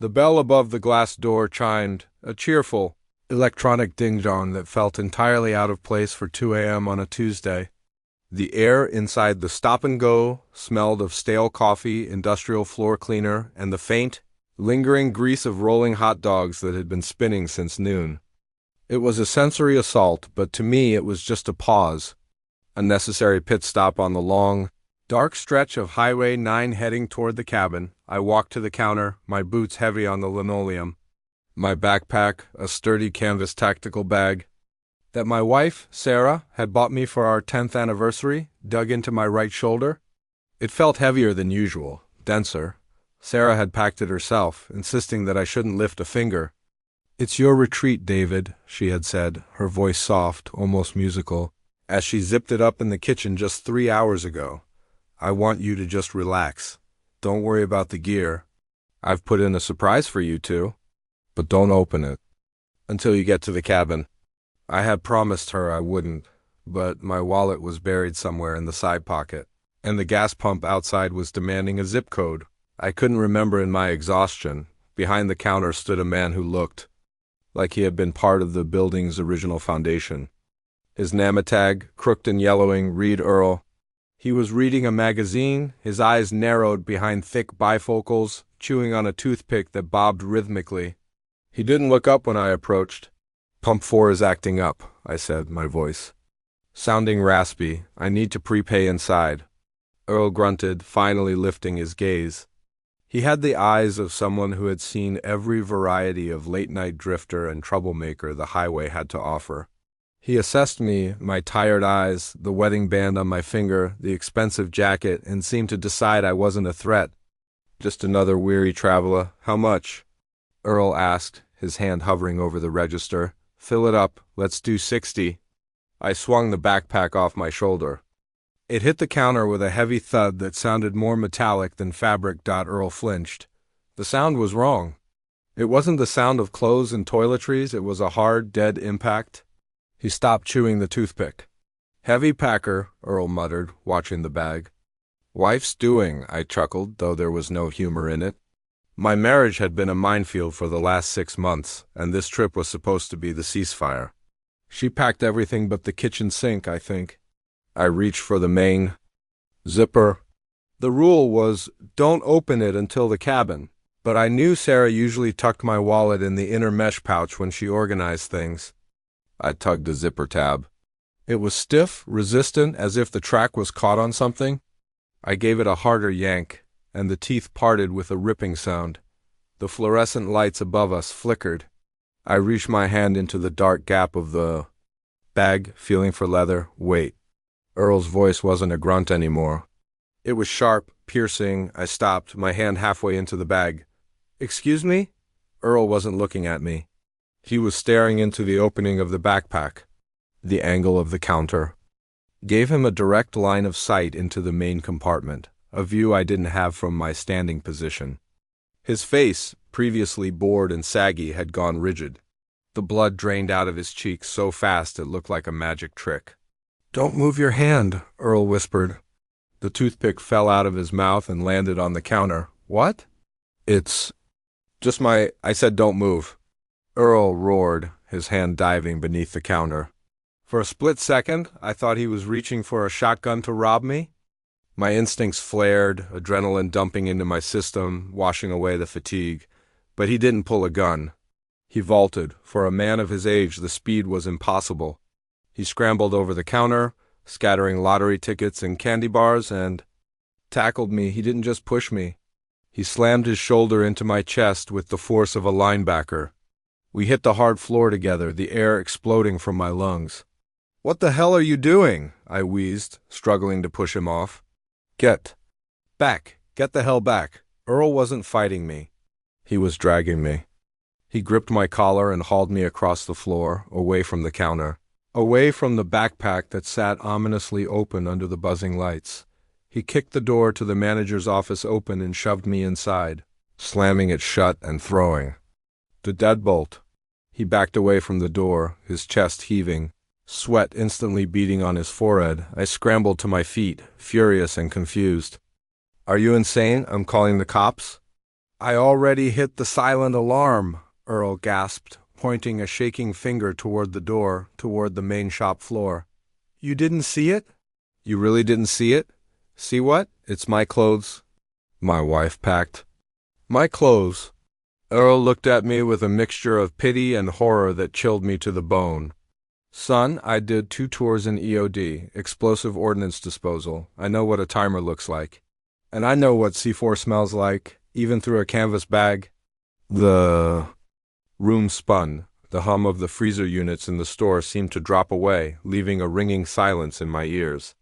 The bell above the glass door chimed, a cheerful, electronic ding-dong that felt entirely out of place for 2 a.m. on a Tuesday. The air inside the stop-and-go smelled of stale coffee, industrial floor cleaner, and the faint, lingering grease of rolling hot dogs that had been spinning since noon. It was a sensory assault, but to me it was just a pause, a necessary pit stop on the long, dark stretch of Highway 9 heading toward the cabin. I walked to the counter, my boots heavy on the linoleum. My backpack, a sturdy canvas tactical bag that my wife, Sarah, had bought me for our 10th anniversary, dug into my right shoulder. It felt heavier than usual, denser. Sarah had packed it herself, insisting that I shouldn't lift a finger. "It's your retreat, David," she had said, her voice soft, almost musical, as she zipped it up in the kitchen just 3 hours ago. "I want you to just relax. Don't worry about the gear. I've put in a surprise for you two, but don't open it until you get to the cabin." I had promised her I wouldn't, but my wallet was buried somewhere in the side pocket, and the gas pump outside was demanding a zip code. I couldn't remember in my exhaustion. Behind the counter stood a man who looked like he had been part of the building's original foundation. His NAMA tag, crooked and yellowing, read Earl. He was reading a magazine, his eyes narrowed behind thick bifocals, chewing on a toothpick that bobbed rhythmically. He didn't look up when I approached. "Pump 4 is acting up," I said, my voice sounding raspy. "I need to prepay inside." Earl grunted, finally lifting his gaze. He had the eyes of someone who had seen every variety of late-night drifter and troublemaker the highway had to offer. He assessed me, my tired eyes, the wedding band on my finger, the expensive jacket, and seemed to decide I wasn't a threat. "Just another weary traveler. How much?" Earl asked, his hand hovering over the register. "Fill it up. Let's do 60. I swung the backpack off my shoulder. It hit the counter with a heavy thud that sounded more metallic than fabric. Earl flinched. The sound was wrong. It wasn't the sound of clothes and toiletries, it was a hard, dead impact. He stopped chewing the toothpick. "Heavy packer," Earl muttered, watching the bag. "Wife's doing," I chuckled, though there was no humor in it. My marriage had been a minefield for the last 6 months, and this trip was supposed to be the ceasefire. She packed everything but the kitchen sink, I think. I reached for the main zipper. The rule was, don't open it until the cabin, but I knew Sarah usually tucked my wallet in the inner mesh pouch when she organized things. I tugged the zipper tab. It was stiff, resistant, as if the track was caught on something. I gave it a harder yank, and the teeth parted with a ripping sound. The fluorescent lights above us flickered. I reached my hand into the dark gap of the bag, feeling for leather. Wait. Earl's voice wasn't a grunt anymore. It was sharp, piercing. I stopped, my hand halfway into the bag. "Excuse me?" Earl wasn't looking at me. He was staring into the opening of the backpack. The angle of the counter gave him a direct line of sight into the main compartment, a view I didn't have from my standing position. His face, previously bored and saggy, had gone rigid. The blood drained out of his cheeks so fast it looked like a magic trick. "Don't move your hand," Earl whispered. The toothpick fell out of his mouth and landed on the counter. "What?" "It's just I said don't move." Earl roared, his hand diving beneath the counter. For a split second, I thought he was reaching for a shotgun to rob me. My instincts flared, adrenaline dumping into my system, washing away the fatigue. But he didn't pull a gun. He vaulted. For a man of his age, the speed was impossible. He scrambled over the counter, scattering lottery tickets and candy bars, and tackled me. He didn't just push me. He slammed his shoulder into my chest with the force of a linebacker. We hit the hard floor together, the air exploding from my lungs. "What the hell are you doing?" I wheezed, struggling to push him off. "Get back. Get the hell back." Earl wasn't fighting me. He was dragging me. He gripped my collar and hauled me across the floor, away from the counter, away from the backpack that sat ominously open under the buzzing lights. He kicked the door to the manager's office open and shoved me inside, slamming it shut and throwing the deadbolt. He backed away from the door, his chest heaving, sweat instantly beading on his forehead. I scrambled to my feet, furious and confused. "Are you insane? I'm calling the cops." I already hit the silent alarm, Earl gasped, pointing a shaking finger toward the door, toward the main shop floor. You didn't see it? You really didn't see it? See what? It's my clothes. My wife packed. My clothes. Earl looked at me with a mixture of pity and horror that chilled me to the bone. Son, I did 2 tours in EOD, explosive ordnance disposal. I know what a timer looks like. And I know what C4 smells like, even through a canvas bag. The room spun. The hum of the freezer units in the store seemed to drop away, leaving a ringing silence in my ears.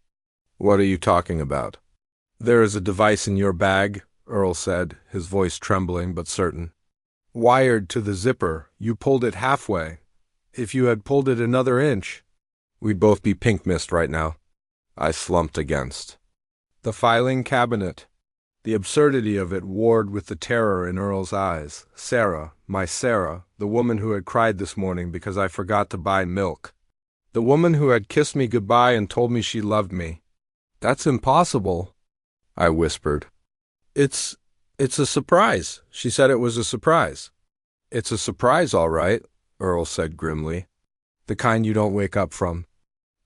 What are you talking about? There is a device in your bag, Earl said, his voice trembling but certain. Wired to the zipper. You pulled it halfway. If you had pulled it another inch, we'd both be pink mist right now. I slumped against the filing cabinet. The absurdity of it warred with the terror in Earl's eyes. Sarah, my Sarah, the woman who had cried this morning because I forgot to buy milk. The woman who had kissed me goodbye and told me she loved me. That's impossible, I whispered. It's a surprise. She said it was a surprise. It's a surprise, all right, Earl said grimly. The kind you don't wake up from.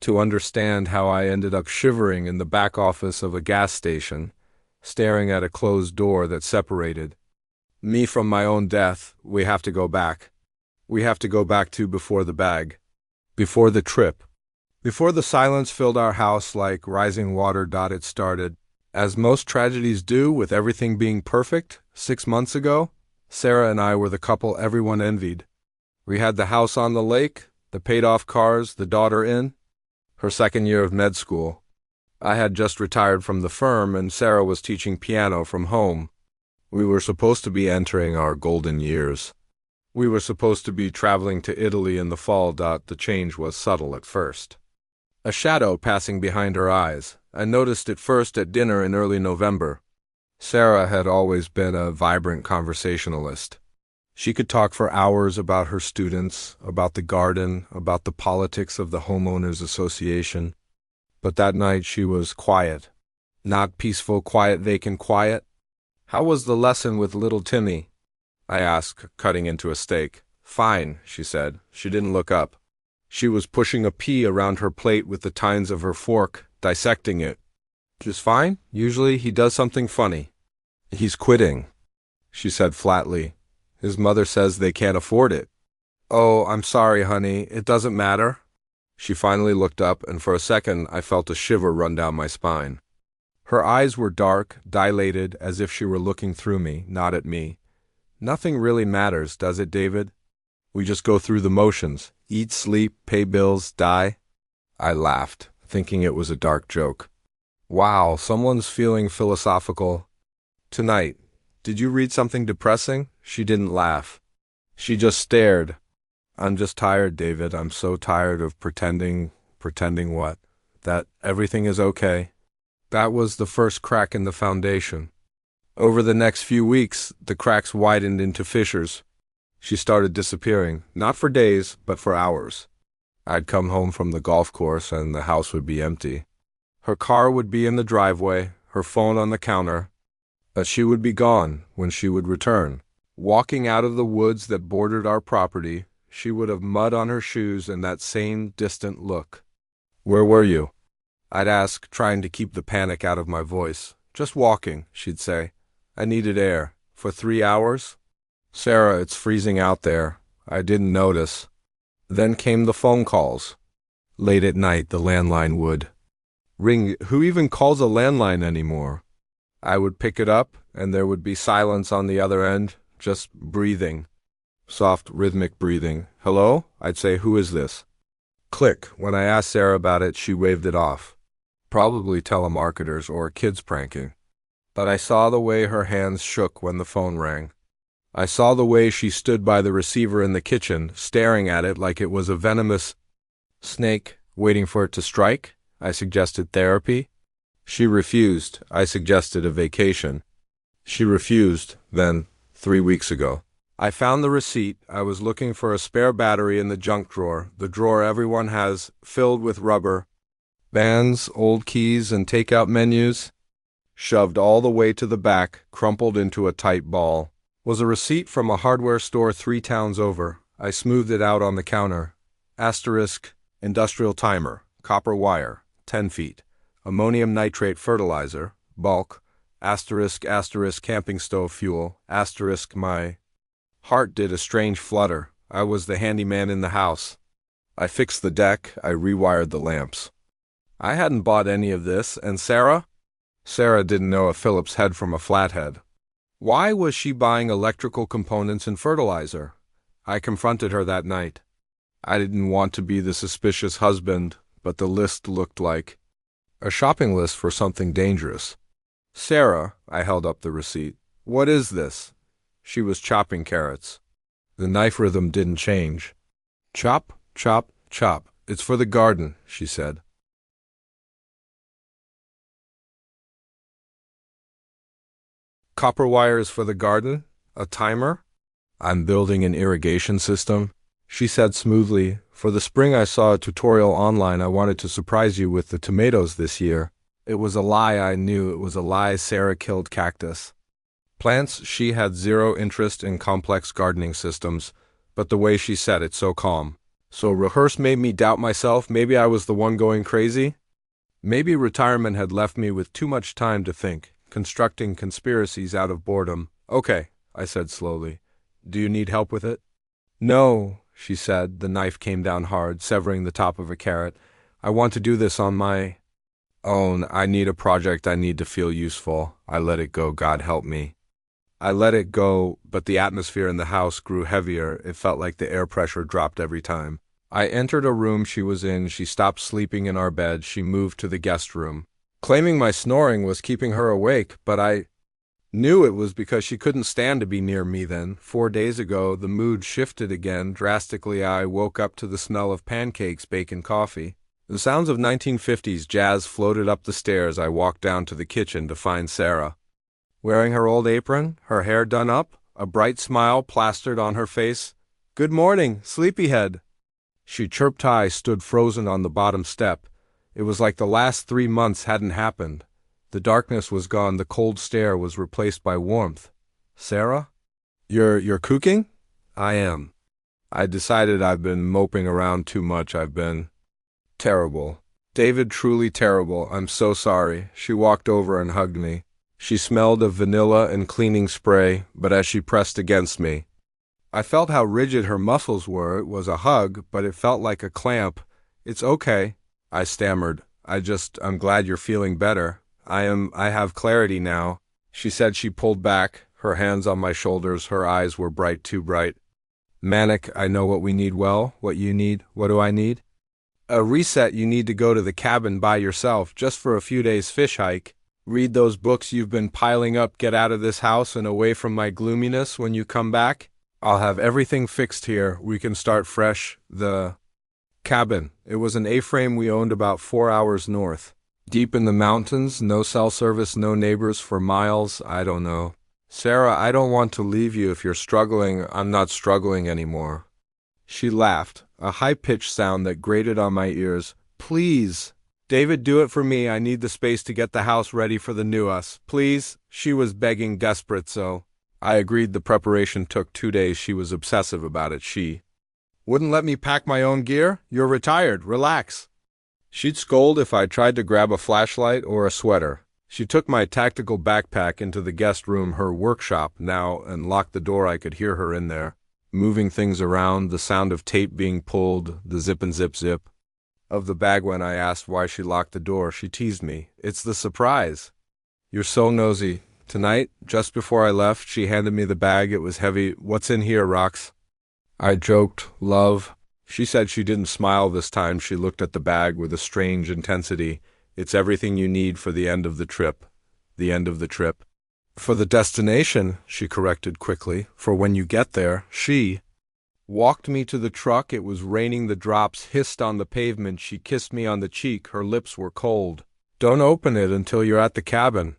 To understand how I ended up shivering in the back office of a gas station, staring at a closed door that separated me from my own death, we have to go back. We have to go back to before the bag. Before the trip. Before the silence filled our house like rising water. It started. As most tragedies do, with everything being perfect, 6 months ago, Sarah and I were the couple everyone envied. We had the house on the lake, the paid-off cars, the daughter in her 2nd year of med school. I had just retired from the firm, and Sarah was teaching piano from home. We were supposed to be entering our golden years. We were supposed to be traveling to Italy in the fall. The change was subtle at first. A shadow passing behind her eyes. I noticed it first at dinner in early November. Sarah had always been a vibrant conversationalist. She could talk for hours about her students, about the garden, about the politics of the homeowners association. But that night she was quiet. Not peaceful, quiet, vacant quiet. How was the lesson with little Timmy? I asked, cutting into a steak. Fine, she said. She didn't look up. She was pushing a pea around her plate with the tines of her fork, dissecting it. Just fine. Usually he does something funny. He's quitting, she said flatly. His mother says they can't afford it. Oh, I'm sorry, honey. It doesn't matter. She finally looked up, and for a second I felt a shiver run down my spine. Her eyes were dark, dilated, as if she were looking through me, not at me. Nothing really matters, does it, David? We just go through the motions. Eat, sleep, pay bills, die. I laughed, thinking it was a dark joke. Wow, someone's feeling philosophical. Tonight, did you read something depressing? She didn't laugh. She just stared. I'm just tired, David. I'm so tired of pretending what? That everything is okay. That was the first crack in the foundation. Over the next few weeks, the cracks widened into fissures. She started disappearing, not for days, but for hours. I'd come home from the golf course and the house would be empty. Her car would be in the driveway, her phone on the counter. But she would be gone when she would return. Walking out of the woods that bordered our property, she would have mud on her shoes and that same distant look. Where were you? I'd ask, trying to keep the panic out of my voice. Just walking, she'd say. I needed air. For 3 hours? Sarah, it's freezing out there. I didn't notice. Then came the phone calls. Late at night, the landline would ring. Who even calls a landline anymore? I would pick it up, and there would be silence on the other end, just breathing. Soft, rhythmic breathing. Hello? I'd say, who is this? Click. When I asked Sarah about it, she waved it off. Probably telemarketers or kids pranking. But I saw the way her hands shook when the phone rang. I saw the way she stood by the receiver in the kitchen, staring at it like it was a venomous snake, waiting for it to strike. I suggested therapy. She refused. I suggested a vacation. She refused, then, 3 weeks ago. I found the receipt. I was looking for a spare battery in the junk drawer, the drawer everyone has, filled with rubber bands, old keys, and takeout menus, shoved all the way to the back, crumpled into a tight ball. was a receipt from a hardware store 3 towns over. I smoothed it out on the counter. Asterisk, industrial timer, copper wire, 10 feet. Ammonium nitrate fertilizer, bulk, asterisk, camping stove fuel, asterisk. My heart did a strange flutter. I was the handyman in the house. I fixed the deck, I rewired the lamps. I hadn't bought any of this, and Sarah? Sarah didn't know a Phillips head from a flathead. Why was she buying electrical components and fertilizer? I confronted her that night. I didn't want to be the suspicious husband, but the list looked like a shopping list for something dangerous. Sarah, I held up the receipt. What is this? She was chopping carrots. The knife rhythm didn't change. Chop, chop, chop. It's for the garden, she said. Copper wires for the garden? A timer? I'm building an irrigation system, she said smoothly. For the spring I saw a tutorial online. I wanted to surprise you with the tomatoes this year. It was a lie, I knew. It was a lie. Sarah killed cactus. Plants, she had zero interest in complex gardening systems, but the way she said it so calm. So rehearse made me doubt myself. Maybe I was the one going crazy. Maybe retirement had left me with too much time to think, constructing conspiracies out of boredom. Okay, I said slowly. Do you need help with it? No, she said. The knife came down hard, severing the top of a carrot. I want to do this on my own. I need a project. I need to feel useful. I let it go. God help me. I let it go, but the atmosphere in the house grew heavier. It felt like the air pressure dropped every time. I entered a room she was in. She stopped sleeping in our bed. She moved to the guest room. Claiming my snoring was keeping her awake, but I knew it was because she couldn't stand to be near me then. 4 days ago, the mood shifted again. Drastically, I woke up to the smell of pancakes, bacon, coffee. The sounds of 1950s jazz floated up the stairs. I walked down to the kitchen to find Sarah. Wearing her old apron, her hair done up, a bright smile plastered on her face. Good morning, sleepyhead. She chirped high, stood frozen on the bottom step. It was like the last 3 months hadn't happened. The darkness was gone. The cold stare was replaced by warmth. Sarah? You're cooking? I am. I decided I've been moping around too much. I've been terrible. David, truly terrible. I'm so sorry. She walked over and hugged me. She smelled of vanilla and cleaning spray, but as she pressed against me, I felt how rigid her muscles were. It was a hug, but it felt like a clamp. It's okay, I stammered. I'm glad you're feeling better. I have clarity now. She said. She pulled back, her hands on my shoulders. Her eyes were bright, too bright. Manic, I know what we need well. What you need? What do I need? A reset. You need to go to the cabin by yourself, just for a few days fish hike. Read those books you've been piling up. Get out of this house and away from my gloominess. When you come back, I'll have everything fixed here. We can start fresh. The cabin. It was an A-frame we owned about 4 hours north. Deep in the mountains, no cell service, no neighbors for miles. I don't know. Sarah, I don't want to leave you if you're struggling. I'm not struggling anymore. She laughed, a high-pitched sound that grated on my ears. Please, David, do it for me. I need the space to get the house ready for the new us. Please. She was begging, desperate, so I agreed. The preparation took 2 days. She was obsessive about it. She wouldn't let me pack my own gear. You're retired. Relax. She'd scold if I tried to grab a flashlight or a sweater. She took my tactical backpack into the guest room, her workshop now, and locked the door. I could hear her in there, moving things around, the sound of tape being pulled, the zip and zip zip of the bag. When I asked why she locked the door, she teased me. It's the surprise. You're so nosy. Tonight, just before I left, she handed me the bag. It was heavy. What's in here, Rox? I joked. Love. She said. She didn't smile this time. She looked at the bag with a strange intensity. It's everything you need for the end of the trip. The end of the trip. For the destination, she corrected quickly. For when you get there. She walked me to the truck. It was raining. The drops hissed on the pavement. She kissed me on the cheek. Her lips were cold. Don't open it until you're at the cabin.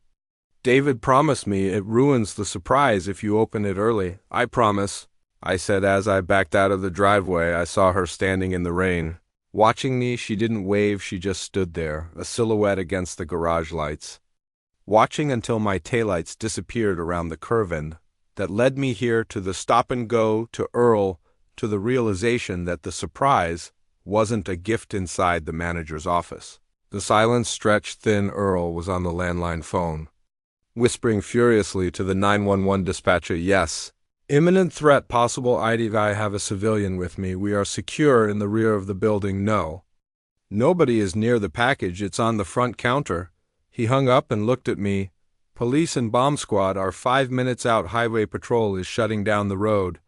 David promised me it ruins the surprise if you open it early. I promise, I said as I backed out of the driveway. I saw her standing in the rain, watching me. She didn't wave. She just stood there, a silhouette against the garage lights, watching until my taillights disappeared around the curve and that led me here to the stop and go, to Earl, to the realization that the surprise wasn't a gift inside the manager's office. The silence stretched thin. Earl was on the landline phone, whispering furiously to the 911 dispatcher. Yes. Imminent threat, possible ID. I have a civilian with me. We are secure in the rear of the building. No. Nobody is near the package. It's on the front counter. He hung up and looked at me. Police and bomb squad are 5 minutes out. Highway patrol is shutting down the road.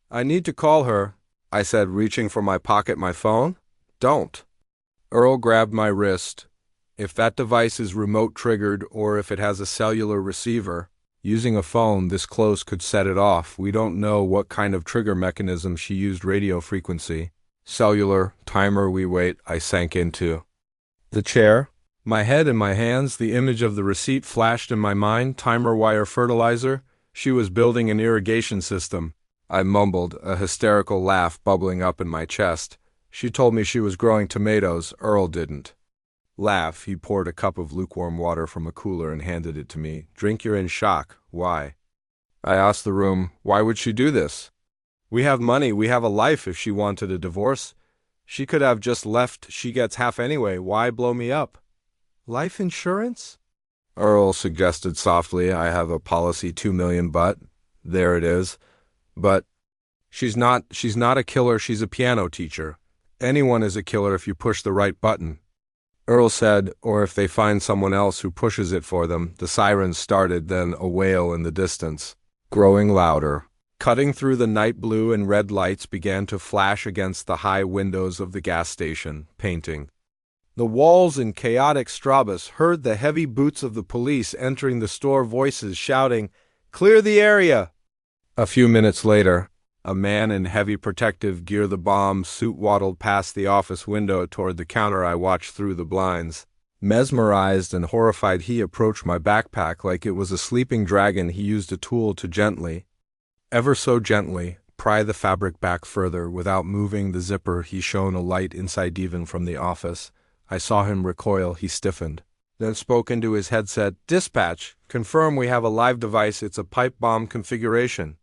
I need to call her, I said, reaching for my pocket. My phone? Don't. Earl grabbed my wrist. If that device is remote triggered or if it has a cellular receiver, using a phone this close could set it off. We don't know what kind of trigger mechanism she used. Radio frequency. Cellular. Timer. We wait. I sank into the chair. My head in my hands. The image of the receipt flashed in my mind. Timer. Wire. Fertilizer. She was building an irrigation system. I mumbled, a hysterical laugh bubbling up in my chest. She told me she was growing tomatoes. Earl didn't. Laugh. He poured a cup of lukewarm water from a cooler and handed it to me. Drink. You're in shock. Why? I asked the room, why would she do this? We have money. We have a life. If she wanted a divorce, she could have just left. She gets half anyway. Why blow me up? Life insurance? Earl suggested softly. I have a policy, $2 million, but there it is. But she's not a killer. She's a piano teacher. Anyone is a killer if you push the right button. Earl said, or if they find someone else who pushes it for them. The sirens started, then a wail in the distance, growing louder. Cutting through the night blue and red lights began to flash against the high windows of the gas station, painting the walls in chaotic strobus. Heard the heavy boots of the police entering the store, voices shouting, "Clear the area!" A few minutes later, a man in heavy protective gear, the bomb suit, waddled past the office window toward the counter. I watched through the blinds. Mesmerized and horrified, he approached my backpack like it was a sleeping dragon. He used a tool to gently, ever so gently, pry the fabric back further. Without moving the zipper, he shone a light inside. Even from the office, I saw him recoil. He stiffened, then spoke into his headset. Dispatch, confirm we have a live device. It's a pipe bomb configuration,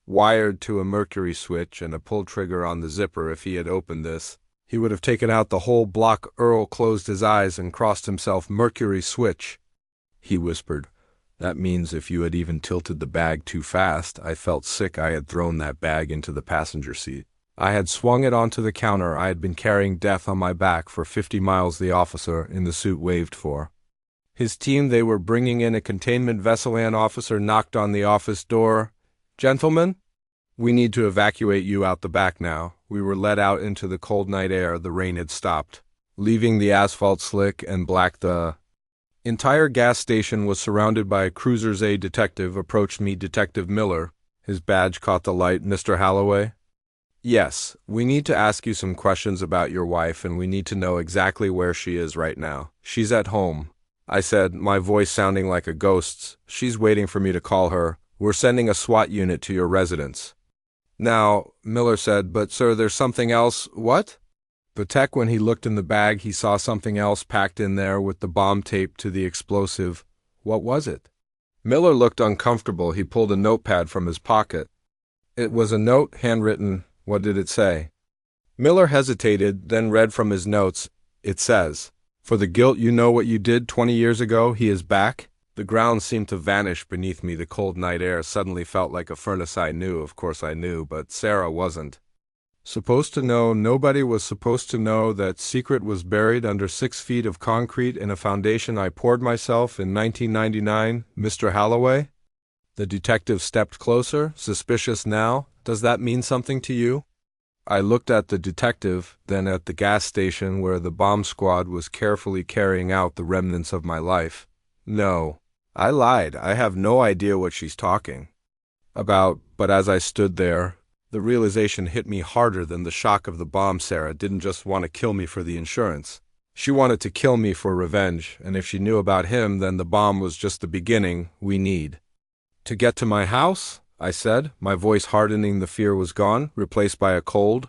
wired to a mercury switch and a pull trigger on the zipper. If he had opened this, he would have taken out the whole block. Earl closed his eyes and crossed himself. Mercury switch, he whispered. That means if you had even tilted the bag too fast. I felt sick. I had thrown that bag into the passenger seat. I had swung it onto the counter. I had been carrying death on my back for 50 miles. The officer in the suit waved for his team. They were bringing in a containment vessel. An officer knocked on the office door. Gentlemen, we need to evacuate you out the back now. We were let out into the cold night air. The rain had stopped, leaving the asphalt slick and black. The entire gas station was surrounded by cruisers. A detective approached me. Detective Miller. His badge caught the light. Mr. Holloway? Yes, we need to ask you some questions about your wife, and we need to know exactly where she is right now. She's at home, I said, my voice sounding like a ghost's. She's waiting for me to call her. We're sending a SWAT unit to your residence. Now, Miller said, but sir, there's something else. What? Patek, when he looked in the bag, he saw something else packed in there with the bomb taped to the explosive. What was it? Miller looked uncomfortable. He pulled a notepad from his pocket. It was a note, handwritten. What did it say? Miller hesitated, then read from his notes. It says, for the guilt you know what you did 20 years ago, he is back. The ground seemed to vanish beneath me. The cold night air suddenly felt like a furnace. I knew, of course I knew, but Sarah wasn't supposed to know. Nobody was supposed to know. That secret was buried under 6 feet of concrete in a foundation I poured myself in 1999. Mr. Holloway? The detective stepped closer, suspicious now. Does that mean something to you? I looked at the detective, then at the gas station where the bomb squad was carefully carrying out the remnants of my life. No, I lied. I have no idea what she's talking about, but as I stood there, the realization hit me harder than the shock of the bomb. Sarah didn't just want to kill me for the insurance. She wanted to kill me for revenge, and if she knew about him, then the bomb was just the beginning. We need to get to my house, I said, my voice hardening. The fear was gone, replaced by a cold,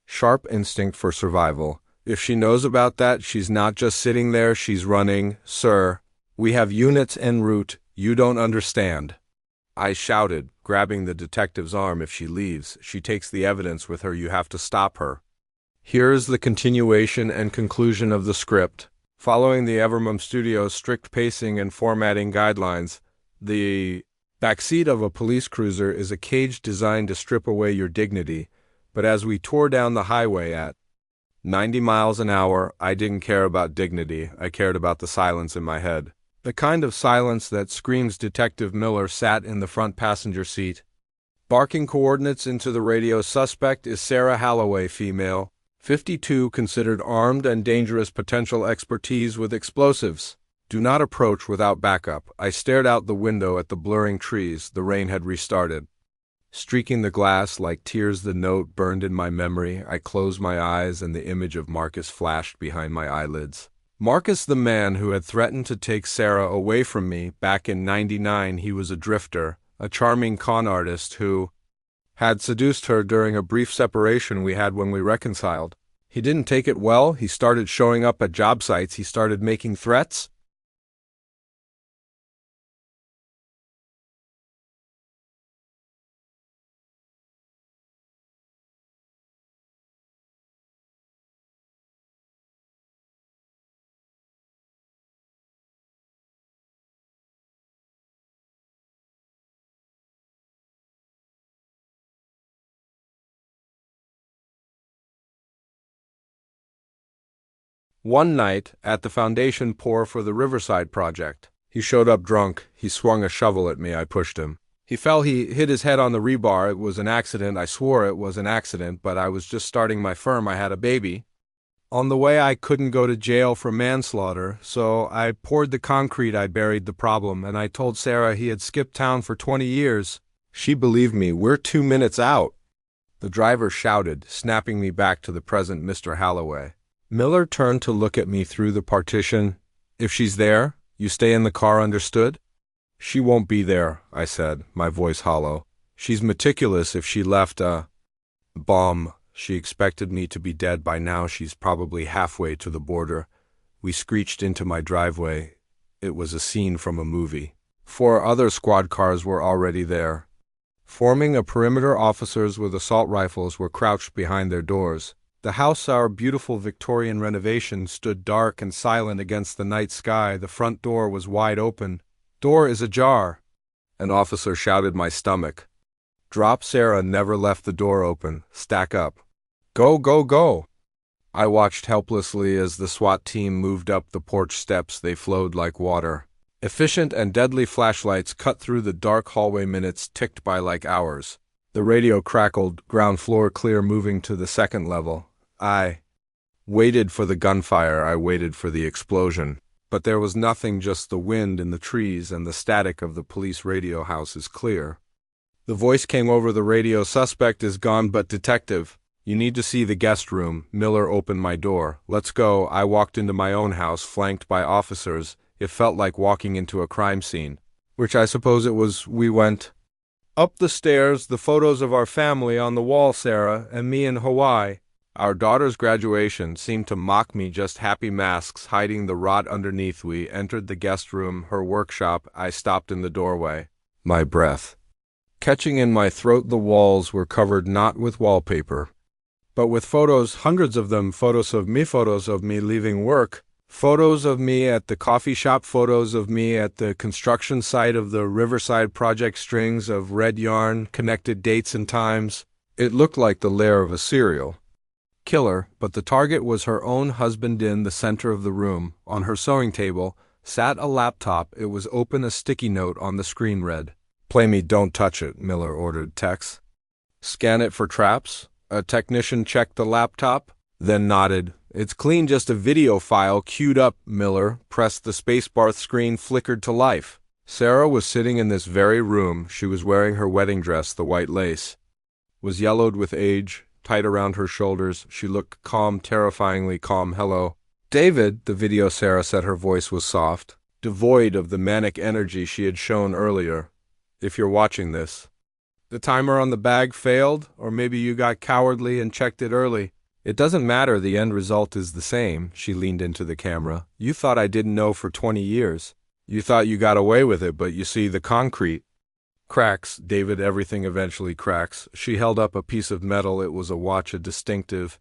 sharp instinct for survival. If she knows about that, she's not just sitting there, she's running. Sir, we have units en route. You don't understand. I shouted, grabbing the detective's arm. If she leaves, she takes the evidence with her. You have to stop her. Here's the continuation and conclusion of the script. Following the Evermum Studios' strict pacing and formatting guidelines, the backseat of a police cruiser is a cage designed to strip away your dignity, but as we tore down the highway at 90 miles an hour, I didn't care about dignity. I cared about the silence in my head. The kind of silence that screams. Detective Miller sat in the front passenger seat, barking coordinates into the radio. Suspect is Sarah Holloway, female, 52, considered armed and dangerous. Potential expertise with explosives. Do not approach without backup. I stared out the window at the blurring trees. The rain had restarted, streaking the glass like tears. The note burned in my memory. I closed my eyes and the image of Marcus flashed behind my eyelids. Marcus, the man who had threatened to take Sarah away from me back in '99. He was a drifter, a charming con artist who had seduced her during a brief separation we had when we reconciled. He didn't take it well. He started showing up at job sites. He started making threats. One night, at the foundation pour for the Riverside project, he showed up drunk. He swung a shovel at me. I pushed him. He fell. He hit his head on the rebar. It was an accident. I swore it was an accident, but I was just starting my firm. I had a baby. On the way, I couldn't go to jail for manslaughter, so I poured the concrete. I buried the problem, and I told Sarah he had skipped town for 20 years. She believed me. We're 2 minutes out. The driver shouted, snapping me back to the present. Mr. Holloway. Miller turned to look at me through the partition. If she's there, you stay in the car, understood? She won't be there, I said, my voice hollow. She's meticulous. If she left a bomb, she expected me to be dead by now. She's probably halfway to the border. We screeched into my driveway. It was a scene from a movie. 4 other squad cars were already there. Forming a perimeter, officers with assault rifles were crouched behind their doors. The house, our beautiful Victorian renovation, stood dark and silent against the night sky. The front door was wide open. Door is ajar. An officer shouted. My stomach. Drop. Sarah never left the door open. Stack up. Go, go, go. I watched helplessly as the SWAT team moved up the porch steps. They flowed like water. Efficient and deadly flashlights cut through the dark hallway. Minutes ticked by like hours. The radio crackled. Ground floor clear. Moving to the 2nd level. I waited for the gunfire. I waited for the explosion. But there was nothing, just the wind in the trees and the static of the police radio. House is clear. The voice came over the radio. Suspect is gone, but detective, you need to see the guest room. Miller opened my door. Let's go. I walked into my own house, flanked by officers. It felt like walking into a crime scene, which I suppose it was. We went up the stairs, the photos of our family on the wall, Sarah and me in Hawaii. Our daughter's graduation seemed to mock me, just happy masks hiding the rot underneath. We entered the guest room, her workshop. I stopped in the doorway, my breath catching in my throat. The walls were covered not with wallpaper, but with photos, hundreds of them. Photos of me leaving work, photos of me at the coffee shop, photos of me at the construction site of the Riverside project. Strings of red yarn connected dates and times. It looked like the lair of a serial killer, but the target was her own husband. In the center of the room, on her sewing table, sat a laptop. It was open. A sticky note on the screen read, "Play me, don't touch it," Miller ordered. Tex. "Scan it for traps." A technician checked the laptop, then nodded. "It's clean, just a video file queued up." Miller pressed the spacebar. Screen flickered to life. Sarah was sitting in this very room. She was wearing her wedding dress. The white lace was yellowed with age, tight around her shoulders. She looked calm, terrifyingly calm. "Hello, David," the video, Sarah said. Her voice was soft, devoid of the manic energy she had shown earlier. "If you're watching this, the timer on the bag failed, or maybe you got cowardly and checked it early. It doesn't matter, the end result is the same." She leaned into the camera. "You thought I didn't know for 20 years. You thought you got away with it, but you see, the concrete Cracks, David, everything eventually cracks. She held up a piece of metal. It was a watch, a distinctive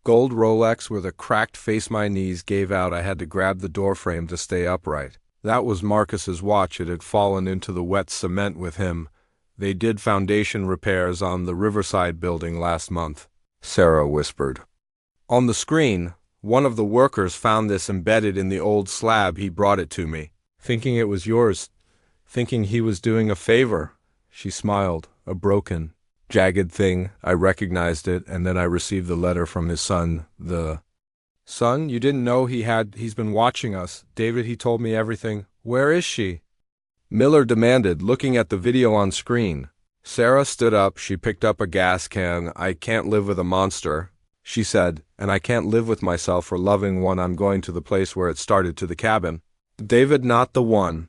gold Rolex with a cracked face. My knees gave out. I had to grab the doorframe to stay upright. That was Marcus's watch. It had fallen into the wet cement with him. They did foundation repairs on the Riverside building last month, Sarah whispered. On the screen, one of the workers found this embedded in the old slab. He brought it to me, thinking it was yours, thinking he was doing a favor. She smiled, a broken, jagged thing. I recognized it, and then I received the letter from his son. The son? You didn't know he's been watching us. David, he told me everything. Where is she? Miller demanded, looking at the video on screen. Sarah stood up. She picked up a gas can. I can't live with a monster, she said, and I can't live with myself for loving one. I'm going to the place where it started, to the cabin. David, not the one.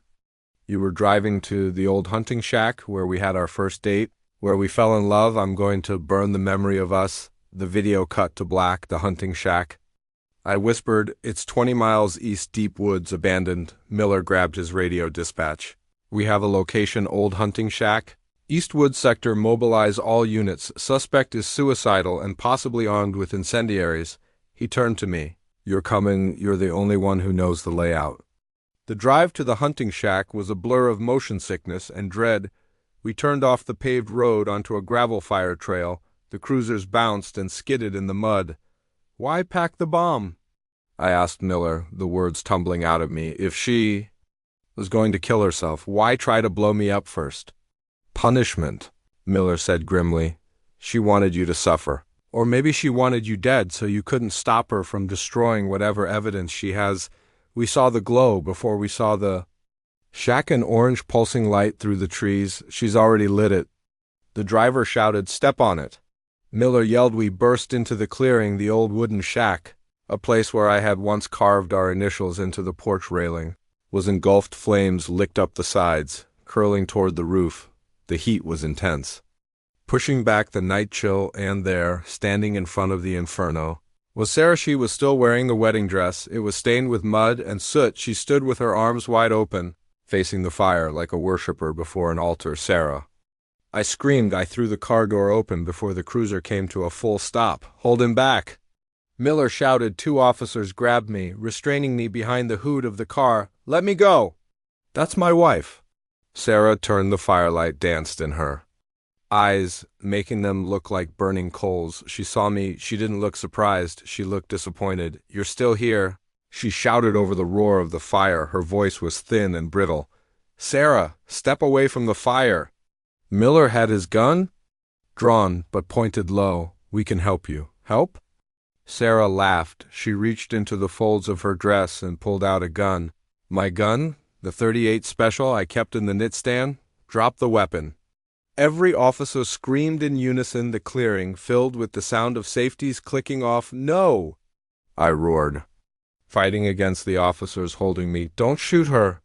You were driving to the old hunting shack where we had our first date, where we fell in love. I'm going to burn the memory of us. The video cut to black, the hunting shack. I whispered, it's 20 miles east, deep woods, abandoned. Miller grabbed his radio dispatch. We have a location, old hunting shack. Eastwood sector, mobilize all units. Suspect is suicidal and possibly armed with incendiaries. He turned to me. You're coming. You're the only one who knows the layout. The drive to the hunting shack was a blur of motion sickness and dread. We turned off the paved road onto a gravel fire trail. The cruisers bounced and skidded in the mud. Why pack the bomb? I asked Miller, the words tumbling out of me. If she was going to kill herself, why try to blow me up first? Punishment, Miller said grimly. She wanted you to suffer. Or maybe she wanted you dead so you couldn't stop her from destroying whatever evidence she has. We saw the glow before we saw the shack, an orange pulsing light through the trees. She's already lit it. The driver shouted, step on it. Miller yelled. We burst into the clearing, the old wooden shack, a place where I had once carved our initials into the porch railing, was engulfed. Flames licked up the sides, curling toward the roof. The heat was intense, pushing back the night chill, and there, standing in front of the inferno, was Sarah. She was still wearing the wedding dress. It was stained with mud and soot. She stood with her arms wide open, facing the fire like a worshiper before an altar. Sarah. I screamed. I threw the car door open before the cruiser came to a full stop. Hold him back. Miller shouted. Two officers grabbed me, restraining me behind the hood of the car. Let me go. That's my wife. Sarah turned. The firelight danced in her eyes, making them look like burning coals. She saw me. She didn't look surprised. She looked disappointed. You're still here, she shouted over the roar of the fire. Her voice was thin and brittle. Sarah, step away from the fire. Miller had his gun drawn, but pointed low. We can help you. Help? Sarah laughed. She reached into the folds of her dress and pulled out a gun. My gun? The .38 Special I kept in the nightstand? Drop the weapon. Every officer screamed in unison. The clearing filled with the sound of safeties clicking off. No! I roared, fighting against the officers holding me. Don't shoot her.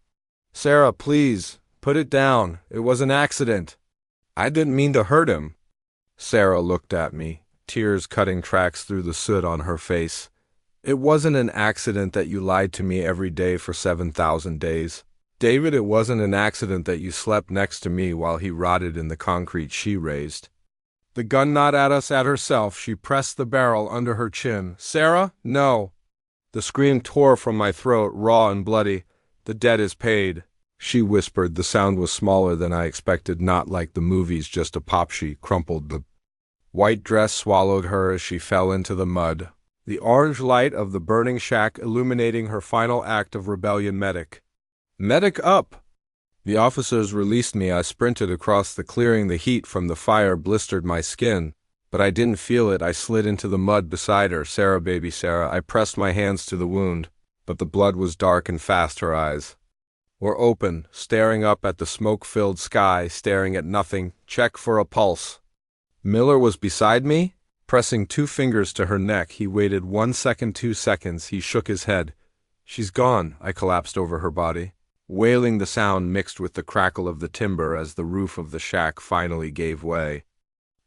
Sarah, please, put it down. It was an accident. I didn't mean to hurt him. Sarah looked at me, tears cutting tracks through the soot on her face. It wasn't an accident that you lied to me every day for 7,000 days. David, it wasn't an accident that you slept next to me while he rotted in the concrete she raised. The gun not at us, at herself. She pressed the barrel under her chin. Sarah, no. The scream tore from my throat, raw and bloody. The debt is paid, she whispered. The sound was smaller than I expected, not like the movies, just a pop. She crumpled. The white dress swallowed her as she fell into the mud, the orange light of the burning shack illuminating her final act of rebellion. Medic. Medic up! The officers released me. I sprinted across the clearing. The heat from the fire blistered my skin, but I didn't feel it. I slid into the mud beside her. Sarah, baby Sarah. I pressed my hands to the wound, but the blood was dark and fast. Her eyes were open, staring up at the smoke-filled sky, staring at nothing. Check for a pulse. Miller was beside me, pressing 2 fingers to her neck. He waited 1 second, 2 seconds. He shook his head. She's gone. I collapsed over her body, wailing. The sound mixed with the crackle of the timber as the roof of the shack finally gave way,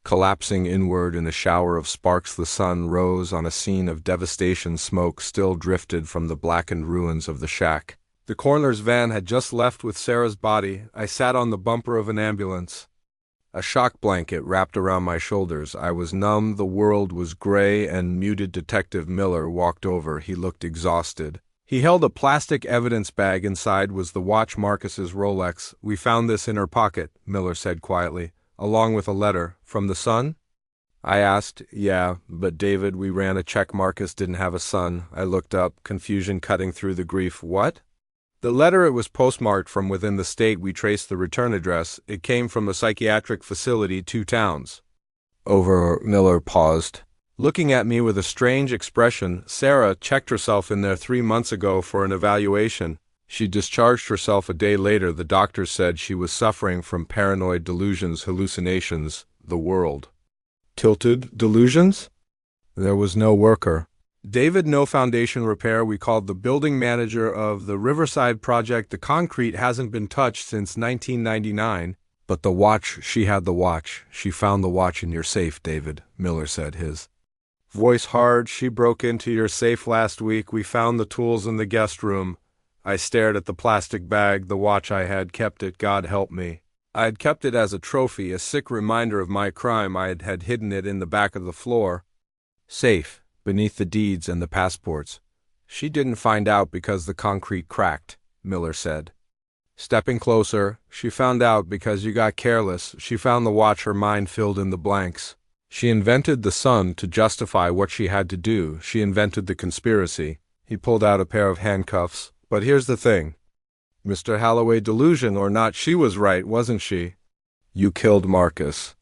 collapsing inward in a shower of sparks. The sun rose on a scene of devastation. Smoke still drifted from the blackened ruins of the shack. The coroner's van had just left with Sarah's body. I sat on the bumper of an ambulance. A shock blanket wrapped around my shoulders. I was numb, the world was gray, and muted. Detective Miller walked over. He looked exhausted. He held a plastic evidence bag. Inside was the watch, Marcus's Rolex. "We found this in her pocket," Miller said quietly, "along with a letter. From the son?" I asked. "Yeah, but David, we ran a check. Marcus didn't have a son." I looked up, confusion cutting through the grief. "What?" "The letter, it was postmarked from within the state. We traced the return address. It came from a psychiatric facility 2 towns over." Miller paused, looking at me with a strange expression. "Sarah checked herself in there 3 months ago for an evaluation. She discharged herself a day later. The doctors said she was suffering from paranoid delusions, hallucinations, the world. Tilted delusions? There was no worker. David, no foundation repair. We called the building manager of the Riverside project. The concrete hasn't been touched since 1999. But the watch, she had the watch. She found the watch in your safe, David," Miller said, his voice hard. "She broke into your safe last week. We found the tools in the guest room." I stared at the plastic bag. The watch, I had kept it, God help me. I had kept it as a trophy, a sick reminder of my crime. I had hidden it in the back of the floor. Safe, beneath the deeds and the passports. "She didn't find out because the concrete cracked," Miller said, stepping closer. "She found out because you got careless. She found the watch. Her mind filled in the blanks. She invented the son to justify what she had to do. She invented the conspiracy." He pulled out a pair of handcuffs. "But here's the thing, Mr. Holloway, delusion or not, she was right, wasn't she? You killed Marcus."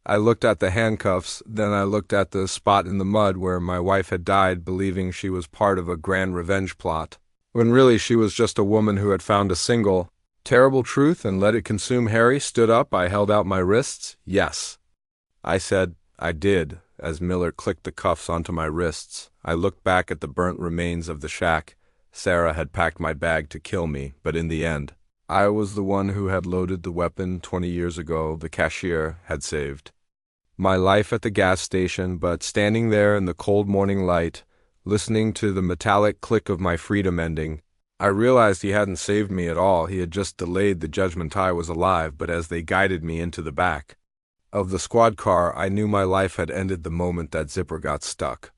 I looked at the handcuffs, then I looked at the spot in the mud where my wife had died, believing she was part of a grand revenge plot, when really she was just a woman who had found a single, terrible truth and let it consume. Harry stood up. I held out my wrists. "Yes," I said. "I did," as Miller clicked the cuffs onto my wrists. I looked back at the burnt remains of the shack. Sarah had packed my bag to kill me, but in the end, I was the one who had loaded the weapon 20 years ago. The cashier had saved my life at the gas station, but standing there in the cold morning light, listening to the metallic click of my freedom ending, I realized he hadn't saved me at all. He had just delayed the judgment. I was alive, but as they guided me into the back of the squad car, I knew my life had ended the moment that zipper got stuck.